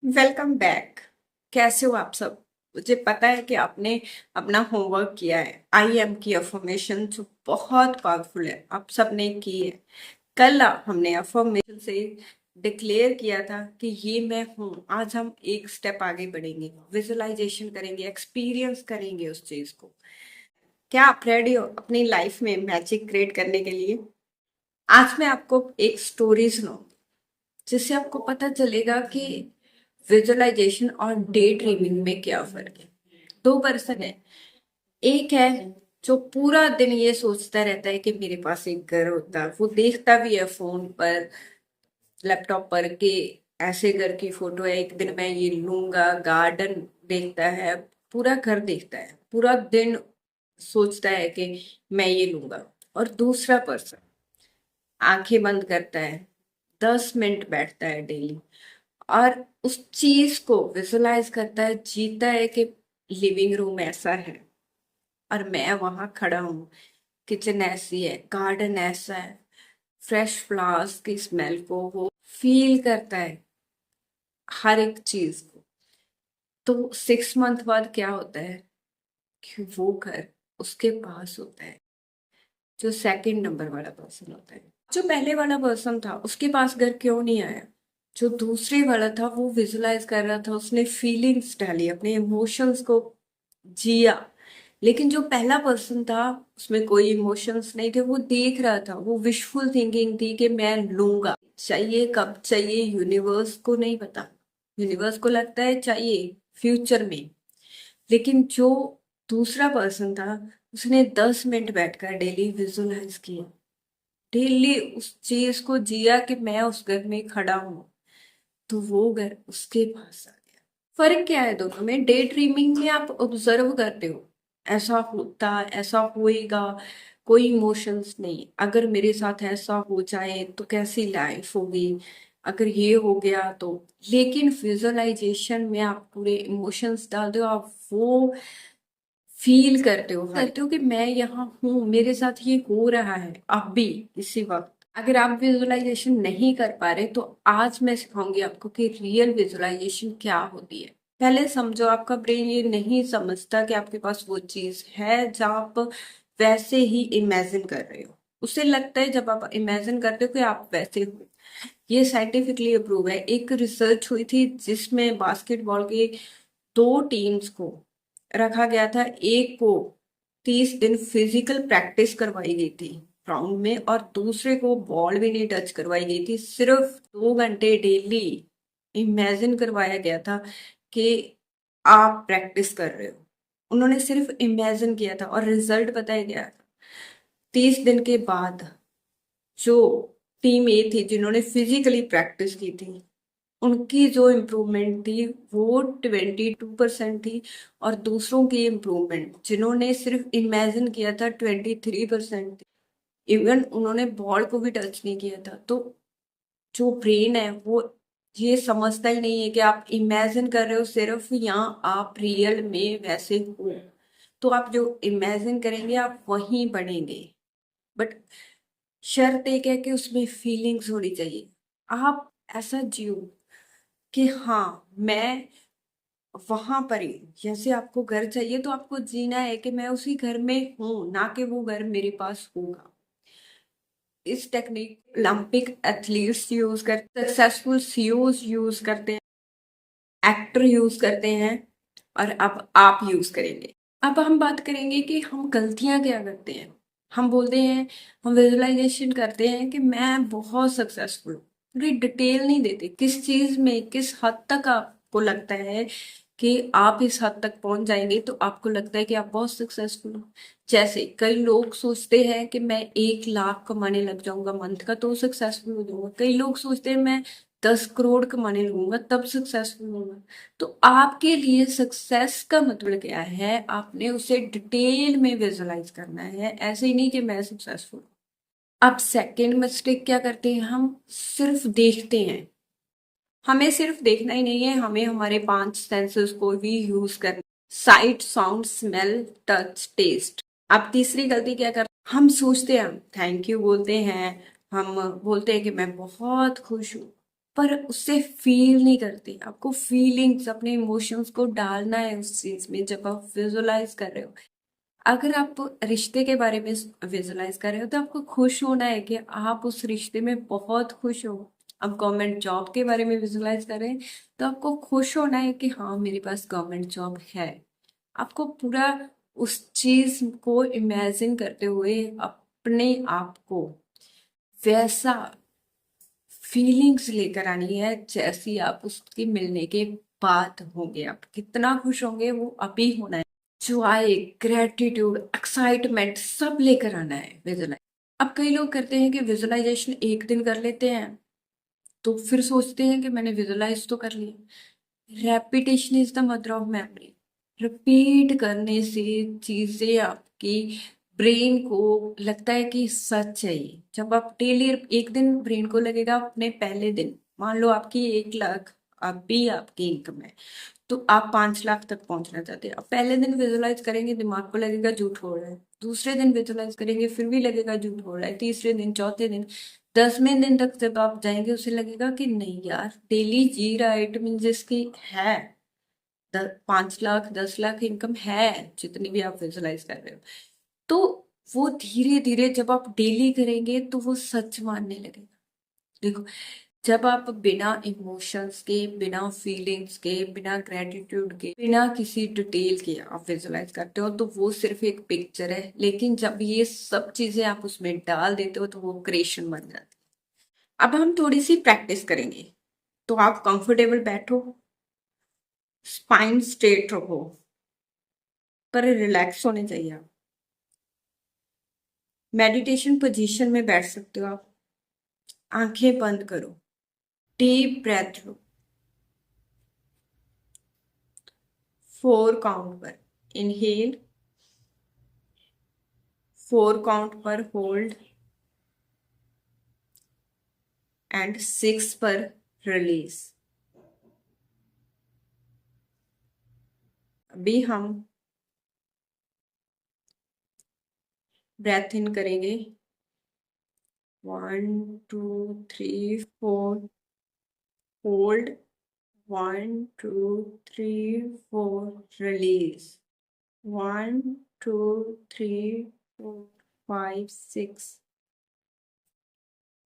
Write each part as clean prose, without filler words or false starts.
Welcome back. कैसे हो आप सब? मुझे पता है कि आपने अपना होमवर्क किया है। आई एम की अफर्मेशन जो बहुत पावरफुल है, आप सब ने की है। कल हमने अफर्मेशन से डिक्लेयर किया था कि ये मैं हूँ। आज हम एक स्टेप आगे बढ़ेंगे, विजुअलाइजेशन करेंगे, एक्सपीरियंस करेंगे उस चीज को। क्या आप रेडी हो अपनी लाइफ में मैजिक क्रिएट करने के लिए? आज मैं आपको एक स्टोरी सुनाऊंगी जिससे आपको पता चलेगा कि विजुअलाइजेशन और डे ड्रीमिंग में क्या फर्क है। दो पर्सन है। एक है जो पूरा दिन ये सोचता रहता है कि मेरे पास एक घर होता, वो देखता भी है फोन पर, लैपटॉप पर कि ऐसे घर की फोटो है, एक दिन मैं ये लूंगा। गार्डन देखता है, पूरा घर देखता है, पूरा दिन सोचता है कि मैं ये लूंगा। और दूसरा पर्सन आंखें बंद करता है, 10 मिनट बैठता है डेली और उस चीज को विजुलाइज करता है, जीता है कि लिविंग रूम ऐसा है और मैं वहां खड़ा हूँ, किचन ऐसी है, गार्डन ऐसा है, फ्रेश फ्लावर्स की स्मेल को वो फील करता है, हर एक चीज को। तो 6 मंथ बाद क्या होता है कि वो घर उसके पास होता है। जो सेकंड नंबर वाला पर्सन होता है, जो पहले वाला पर्सन था, उसके पास घर क्यों नहीं आया? जो दूसरे वाला था वो विजुलाइज कर रहा था, उसने फीलिंग्स डाली, अपने इमोशंस को जिया। लेकिन जो पहला पर्सन था उसमें कोई इमोशंस नहीं थे, वो देख रहा था, वो विशफुल थिंकिंग थी कि मैं लूंगा। चाहिए कब चाहिए यूनिवर्स को नहीं पता। यूनिवर्स को लगता है चाहिए फ्यूचर में। लेकिन जो दूसरा पर्सन था उसने 10 मिनट बैठकर डेली विजुलाइज किया, डेली उस चीज को जिया कि मैं उस घर में खड़ा हूं, तो वो घर उसके पास आ गया। फर्क क्या है दोनों में? डे ड्रीमिंग में आप ऑब्जर्व करते हो, ऐसा होता, ऐसा होएगा, कोई इमोशंस नहीं। अगर मेरे साथ ऐसा हो जाए तो कैसी लाइफ होगी, अगर ये हो गया तो। लेकिन विजुअलाइजेशन में आप पूरे इमोशंस डालते हो, आप वो फील करते हो कि मैं यहाँ हूँ, मेरे साथ ये हो रहा है अभी इसी वक्त। अगर आप विजुअलाइजेशन नहीं कर पा रहे तो आज मैं सिखाऊंगी आपको कि रियल विजुअलाइजेशन क्या होती है। पहले समझो, आपका ब्रेन ये नहीं समझता कि आपके पास वो चीज है जहाँ आप वैसे ही इमेजिन कर रहे हो। उसे लगता है जब आप इमेजिन करते हो कि आप वैसे हो। ये साइंटिफिकली अप्रूव है। एक रिसर्च हुई थी जिसमें बास्केटबॉल के दो टीम्स को रखा गया था। एक को 30 दिन फिजिकल प्रैक्टिस करवाई गई थी ग्राउंड में, और दूसरे को बॉल भी नहीं टच करवाई गई थी, सिर्फ 2 घंटे डेली इमेजिन करवाया गया था कि आप प्रैक्टिस कर रहे हो। उन्होंने सिर्फ इमेजिन किया था और रिजल्ट बताया गया था। 30 दिन के बाद जो टीम ए थी जिन्होंने फिजिकली प्रैक्टिस की थी, उनकी जो इम्प्रूवमेंट थी वो 22% थी। और दूसरों की इम्प्रूवमेंट जिन्होंने सिर्फ इमेजिन किया था 23% थी। इवन उन्होंने बॉल को भी टच नहीं किया था। तो जो ब्रेन है वो ये समझता ही नहीं है कि आप इमेजिन कर रहे हो सिर्फ, या आप रियल में वैसे हो। तो आप जो इमेजिन करेंगे आप वहीं बढ़ेंगे। बट शर्त एक है कि उसमें फीलिंग्स होनी चाहिए। आप ऐसा जियो कि हाँ, मैं वहां पर ही, जैसे आपको घर चाहिए तो आपको जीना है कि मैं उसी घर में हूं, ना कि वो घर मेरे पास होगा। इस टेक्निक ओलंपिक एथलीट्स यूज करते, सक्सेसफुल सीईओज यूज करते हैं, एक्टर यूज करते हैं, और अब आप यूज करेंगे। अब हम बात करेंगे कि हम गलतियां क्या करते हैं। हम बोलते हैं, हम विजुअलाइजेशन करते हैं कि मैं बहुत सक्सेसफुल हूँ, पूरी डिटेल नहीं देते किस चीज में किस हद तक आपको लगता है कि आप इस हद तक पहुंच जाएंगे तो आपको लगता है कि आप बहुत सक्सेसफुल हो। जैसे कई लोग सोचते हैं कि मैं 1 लाख कमाने लग जाऊंगा मंथ का तो सक्सेसफुल हो जाऊंगा। कई लोग सोचते हैं मैं 10 करोड़ कमाने लगूंगा तब सक्सेसफुल होगा। तो आपके लिए सक्सेस का मतलब क्या है, आपने उसे डिटेल में विजुलाइज करना है, ऐसे ही नहीं कि मैं सक्सेसफुल। अब सेकंड मिस्टेक क्या करते हैं, हम सिर्फ देखते हैं। हमें सिर्फ देखना ही नहीं है, हमें हमारे 5 सेंसेस को भी यूज करना। Sight, sound, smell, touch, taste. अब तीसरी गलती क्या कर, हम सोचते हैं, हम थैंक यू बोलते हैं, हम बोलते हैं कि मैं बहुत खुश हूँ, पर उससे फील नहीं करते। आपको फीलिंग्स, अपने इमोशंस को डालना है उस चीज में जब आप विजुलाइज कर रहे हो। अगर आप रिश्ते के बारे में विजुलाइज कर रहे हो तो आपको खुश होना है कि आप उस रिश्ते में बहुत खुश हो। आप गवर्नमेंट जॉब के बारे में विजुलाइज कर रहे हैं तो आपको खुश होना है कि हाँ, मेरे पास गवर्नमेंट जॉब है। आपको पूरा उस चीज को इमेजिन करते हुए अपने आप को वैसा फीलिंग्स लेकर आनी है जैसी आप उसके मिलने के बाद होंगे। आप कितना खुश होंगे वो अभी होना है। जॉय, ग्रेटिट्यूड, एक्साइटमेंट सब लेकर आना है विजुलाइज। अब कई लोग करते हैं कि विजुलाइजेशन एक दिन कर लेते हैं तो फिर सोचते हैं कि मैंने विजुलाइज तो कर लिया। Repetition is the mother of memory. Repeat करने से चीजें आपकी ब्रेन को लगता है कि सच है ये। जब आप डेली, एक दिन ब्रेन को लगेगा, अपने पहले दिन मान लो आपकी 1 लाख अभी आपकी इनकम है तो आप 5 लाख तक पहुंचना चाहते हैं। अब पहले दिन विजुलाइज करेंगे, दिमाग को लगेगा झूठ हो रहा है। दूसरे दिन विजुलाइज करेंगे, फिर भी लगेगा झूठ हो रहा है। तीसरे दिन, चौथे दिन, 10वें दिन तक जब आप जाएंगे उसे लगेगा कि नहीं यार, डेली जी रहा है। इट मीन जिसकी है 5 लाख 10 लाख इनकम है, जितनी भी आप विजुलाइज कर रहे हो, तो वो धीरे धीरे जब आप डेली करेंगे तो वो सच मानने लगेगा। देखो, जब आप बिना इमोशंस के, बिना फीलिंग्स के, बिना ग्रेटिट्यूड के, बिना किसी डिटेल के आप विजुलाइज करते हो तो वो सिर्फ एक पिक्चर है। लेकिन जब ये सब चीजें आप उसमें डाल देते हो तो वो क्रिएशन बन जाती है। अब हम थोड़ी सी प्रैक्टिस करेंगे। तो आप कंफर्टेबल बैठो, स्पाइन स्ट्रेट रखो, पर रिलैक्स होने चाहिए आप। मेडिटेशन पोजीशन में बैठ सकते हो आप। आंखें बंद करो, डीप ब्रेथ लो। 4 काउंट पर इनहेल, 4 काउंट पर होल्ड एंड 6 पर रिलीज। अभी हम ब्रेथ इन करेंगे 1 2 3 4, होल्ड 1 2 3 4, रिलीज 1 2 3 4 5 6।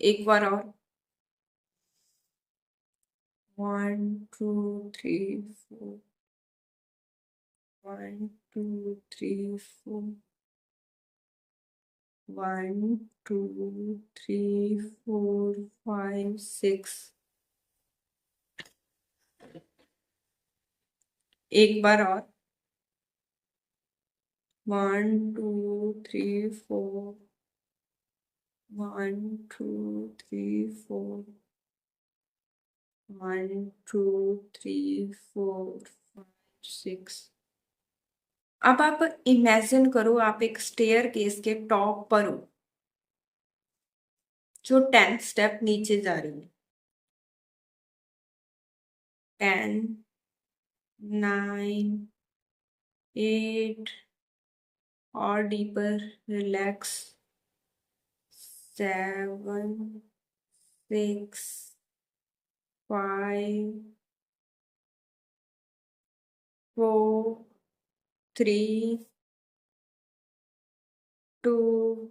एक बार और 1 2 3 4, 1 2 3 4, 1 2 3 4 5 6। एक बार और 1 2 3 4, 1 2 3 4, 1 2 3 4 5 6। अब आप इमेजिन करो आप एक स्टेयर केस के टॉप पर हो जो 10 स्टेप नीचे जा रही है। 10 9 8, और डीपर रिलैक्स, 7 6 5 4 3 2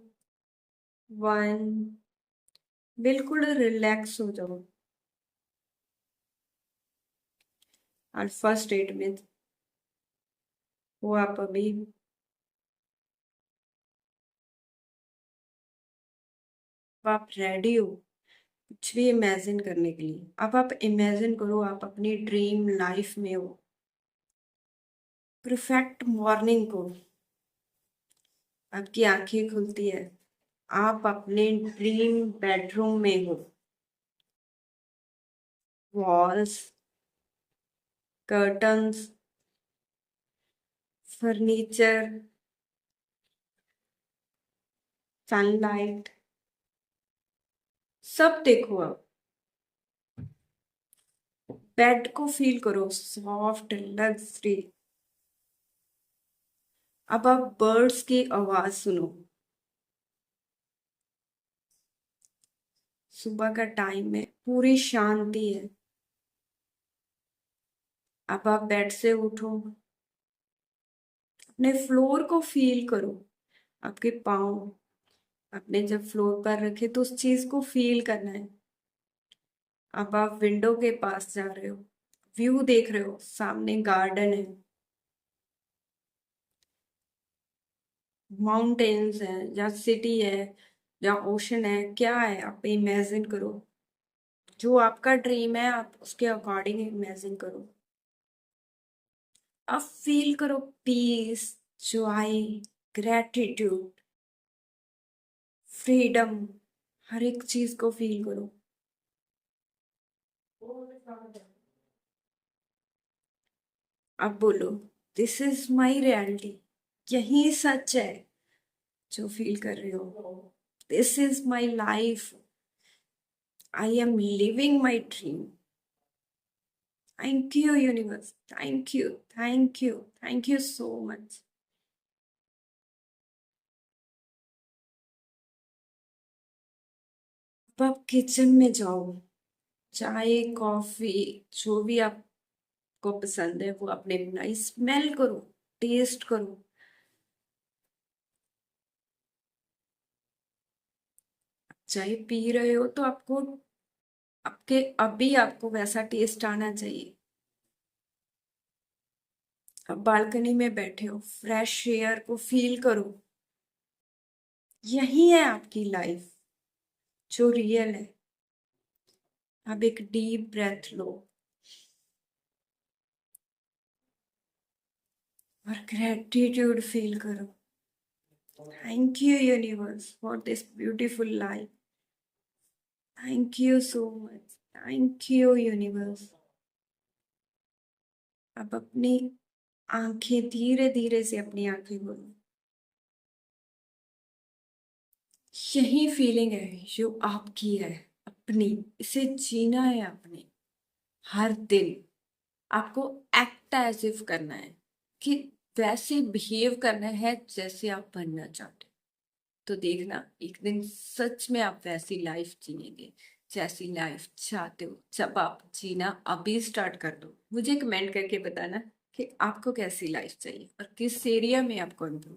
1। बिल्कुल रिलैक्स हो जाओ। अल्फा स्टेट में वो आप अभी। आप रेडी हो कुछ भी इमेजिन करने के लिए। अब आप इमेजिन करो आप अपनी ड्रीम लाइफ में हो। परफेक्ट मॉर्निंग को आपकी आंखें खुलती है, आप अपने ड्रीम बेडरूम में हो। वॉल्स, कर्टन्स, फर्नीचर, सनलाइट, सब देखो। आप बेड को फील करो, सॉफ्ट लग्जरी। अब आप बर्ड्स की आवाज सुनो, सुबह का टाइम है, पूरी शांति है। अब आप बेड से उठो, अपने फ्लोर को फील करो। आपके पाँव आपने जब फ्लोर पर रखे तो उस चीज को फील करना है। अब आप विंडो के पास जा रहे हो, व्यू देख रहे हो, सामने गार्डन है, माउंटेन्स है, या सिटी है, या ओशन है, क्या है आप इमेजिन करो। जो आपका ड्रीम है आप उसके अकॉर्डिंग इमेजिन करो। अब फील करो पीस, जॉय, ग्रेटिट्यूड, फ्रीडम, हर एक चीज को फील करो। अब बोलो, दिस इज माई रियलिटी, यही सच है जो फील कर रहे हो। This is my life, I am living my dream. Thank you universe, thank you, thank you, thank you so much. अब आप किचन में जाओ, चाय कॉफी जो भी आपको पसंद है वो आपने बनाई, स्मेल करो, टेस्ट करो। चाय पी रहे हो तो आपको आपके अभी आपको वैसा टेस्ट आना चाहिए। अब बालकनी में बैठे हो, फ्रेश एयर को फील करो। यही है आपकी लाइफ जो रियल है। अब एक डीप ब्रेथ लो और ग्रेटिट्यूड फील करो। Thank you universe for this beautiful life, thank you so much, thank you universe. अब अपनी आंखें धीरे धीरे से अपनी आंखें खोलो। यही फीलिंग है जो आपकी है, अपनी, इसे जीना है अपने हर दिन। आपको एक्ट एज इफ करना है, कि वैसे बिहेव करना है जैसे आप बनना चाहते हो। तो देखना एक दिन सच में आप वैसी लाइफ जिएंगे जैसी लाइफ चाहते हो। जब आप जीना अभी स्टार्ट कर दो, मुझे कमेंट करके बताना कि आपको कैसी लाइफ चाहिए और किस एरिया में आपको इम्प्रूव